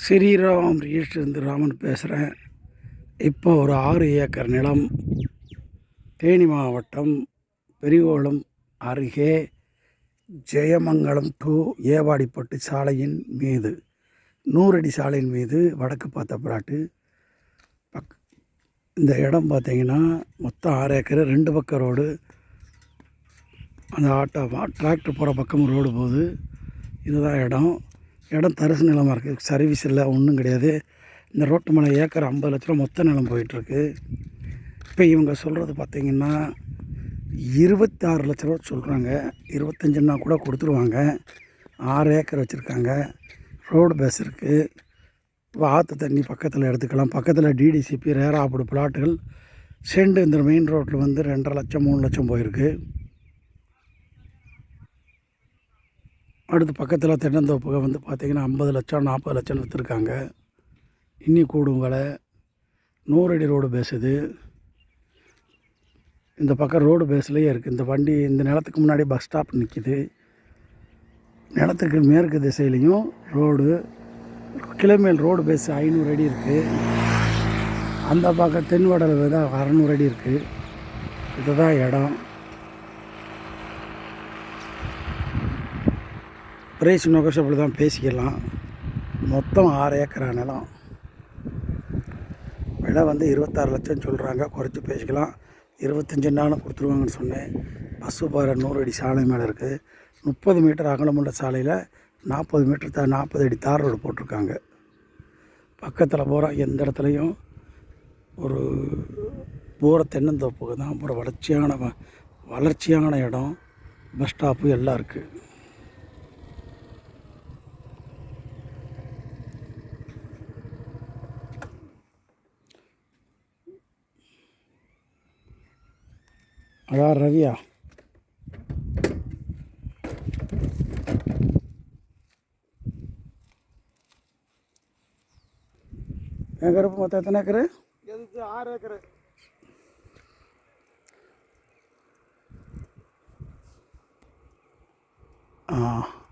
ஸ்ரீராம் ரியல்ஸ்லேருந்து ராமன் பேசுகிறேன். இப்போ ஒரு 6 ஏக்கர் நிலம் தேனி மாவட்டம் பெரியகோளம் அருகே ஜெயமங்கலம் டு ஏவாடிப்பட்டு சாலையின் மீது 100 அடி சாலையின் மீது வடக்கு பார்த்த பிளாட்டு. இந்த இடம் பார்த்திங்கன்னா மொத்தம் 6 ஏக்கர், 2 பக்கம் ரோடு. அந்த டிராக்டர் போகிற பக்கம் ரோடு போகுது. இதுதான் இடம் தரிசு நிலமாக இருக்குது. சர்வீஸ் இல்லை, ஒன்றும் கிடையாது. இந்த ரோட்டு மேலே ஏக்கர் 50 லட்ச ரூபா மொத்த நிலம் போயிட்டுருக்கு. இப்போ இவங்க சொல்கிறது பார்த்திங்கன்னா 26 லட்ச ரூபா சொல்கிறாங்க. 25ன்னா கூட கொடுத்துருவாங்க. 6 ஏக்கர் வச்சுருக்காங்க. ரோடு பேஸ் இருக்குது. ஆற்று தண்ணி பக்கத்தில் எடுத்துக்கலாம். பக்கத்தில் டிடிசிபி ரேராபுடு பிளாட்டுகள் செண்டு இந்த மெயின் ரோட்டில் வந்து 2.5 லட்சம் 3 லட்சம் போயிருக்கு. அடுத்து பக்கத்தில் தென்னந்தோப்புக வந்து பார்த்திங்கன்னா 50 லட்சம் 40 லட்சம் விற்றுருக்காங்க. இன்னி கூடும் விலை. 100 அடி ரோடு பேசுது. இந்த பக்கம் ரோடு பேஸ்லேயே இருக்குது. இந்த வண்டி இந்த நிலத்துக்கு முன்னாடி பஸ் ஸ்டாப் நிற்கிது. நிலத்துக்கு மேற்கு திசையிலையும் ரோடு, கிளமேல் ரோடு பேஸ் 500 அடி இருக்குது. அந்த பக்கம் தென்வடல் தான் 600 அடி இருக்குது. இதுதான் இடம். ப்ரைஸ் நெகோஷியபிள் தான், பேசிக்கலாம். மொத்தம் 6 ஏக்கரா நிலம். விலை வந்து 26 லட்சம் சொல்கிறாங்க. குறைச்சி பேசிக்கலாம். 25ன்னாலும் கொடுத்துருவாங்கன்னு சொன்னேன். பஸ்ஸு பாரு 100 அடி சாலை மேலே இருக்குது. 30 மீட்டர் அகலமுள்ள சாலையில் 40 அடி தார் ரோடு போட்டிருக்காங்க. பக்கத்தில் போகிற எந்த இடத்துலையும் ஒரு போகிற தென்னந்தோப்புக்கு தான். அப்புறம் வளர்ச்சியான இடம், பஸ் ஸ்டாப்பு எல்லாம் இருக்குது. அதான் ரவியா, ஏக்கர் மொத்தம் எத்தனை ஏக்கரு? எதுக்கு 6 ஏக்கரு.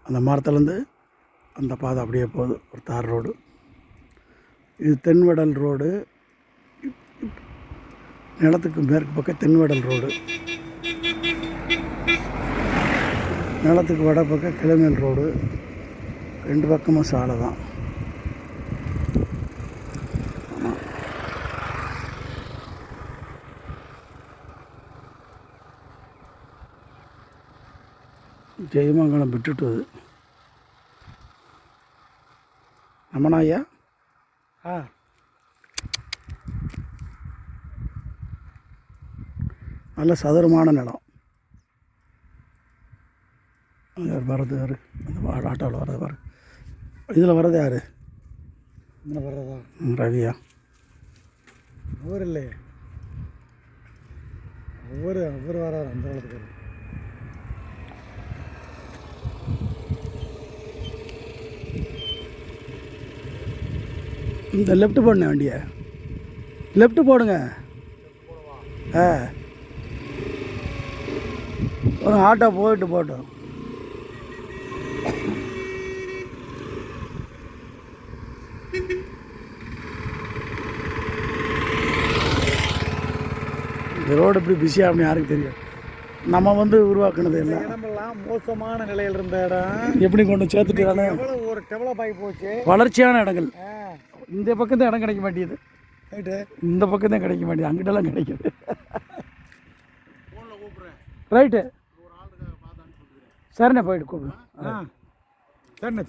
அந்த மரத்துலேருந்து அந்த பாதை அப்படியே போகுது, ஒரு தார் ரோடு. இது தென்வடல் ரோடு. நிலத்துக்கு மேற்கு பக்கம் தென்வடல் ரோடு, நிலத்துக்கு வட பக்கம் கிளமேல் ரோடு. 2 பக்கமும் சாலை தான். ஜெயமங்கலம் விட்டுட்டு நம்மனாயா நல்ல சதுரமான நிலம். வர்றது யார்? அந்த ஆட்டோவில் வர்றது பாரு. இதில் வர்றது யார்? இதில் வர்றதா ரவியா? அவர் இல்லையே, அவர் வராரு அந்த காலத்துக்கு. இந்த லெஃப்ட் போடணும் வண்டியை. லெஃப்ட் போடுங்க. ஒரு ஆட்டோ போட்டோம். இந்த ரோடு எப்படி பிஸியாக அப்படின்னு யாருக்கு தெரியும். நம்ம வந்து உருவாக்குனது இல்லை. இடமெல்லாம் மோசமான நிலையில் இருந்த இடம் எப்படி கொண்டு சேர்த்துட்டு ஒரு டெவலப் ஆகி போச்சு. வளர்ச்சியான இடங்கள். இந்த பக்கம் தான் இடம் கிடைக்க மாட்டேங்குது. ரைட்டு, இந்த பக்கம் தான் கிடைக்க மாட்டேங்குது. அங்கிட்டெல்லாம் கிடைக்குது. ரைட்டு, சரிண்ணே, போயிட்டு கூப்பிடுங்க. சரிண்ணே.